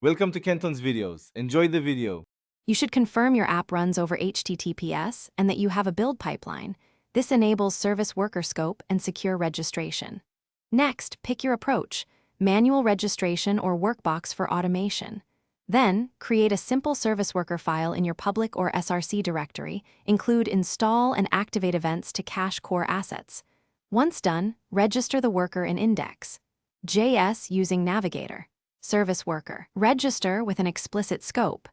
Welcome to Kenton's videos. Enjoy the video. You should confirm your app runs over HTTPS and that you have a build pipeline. This enables service worker scope and secure registration. Next, pick your approach: manual registration or workbox for automation. Then, create a simple service worker file in your public or SRC directory. Include install and activate events to cache core assets. Once done, register the worker in index. JS using Navigator. Service worker. Register with an explicit scope.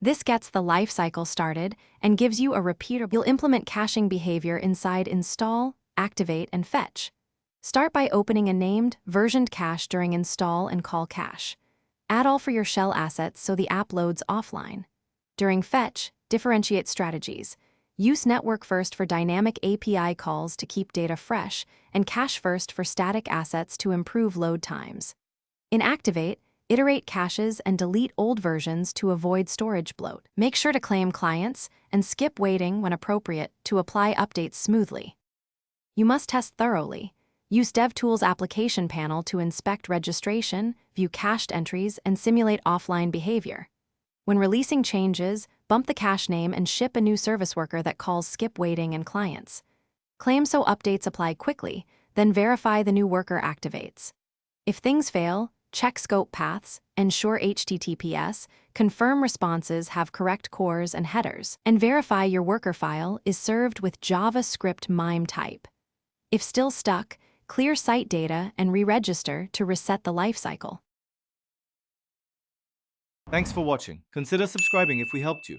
This gets the lifecycle started and gives you a repeatable. You'll implement caching behavior inside install, activate, and fetch. Start by opening a named, versioned cache during install and call cache. Add all for your shell assets so the app loads offline. During fetch, differentiate strategies. Use network first for dynamic API calls to keep data fresh, and cache first for static assets to improve load times. In activate, iterate caches and delete old versions to avoid storage bloat. Make sure to claim clients and skip waiting when appropriate to apply updates smoothly. You must test thoroughly. Use DevTools application panel to inspect registration, view cached entries, and simulate offline behavior. When releasing changes, bump the cache name and ship a new service worker that calls skip waiting and clients. Claim so updates apply quickly, then verify the new worker activates. If things fail, check scope paths, ensure HTTPS, confirm responses have correct cores and headers, and verify your worker file is served with JavaScript MIME type. If still stuck, clear site data and re-register to reset the lifecycle. Thanks for watching. Consider subscribing if we helped you.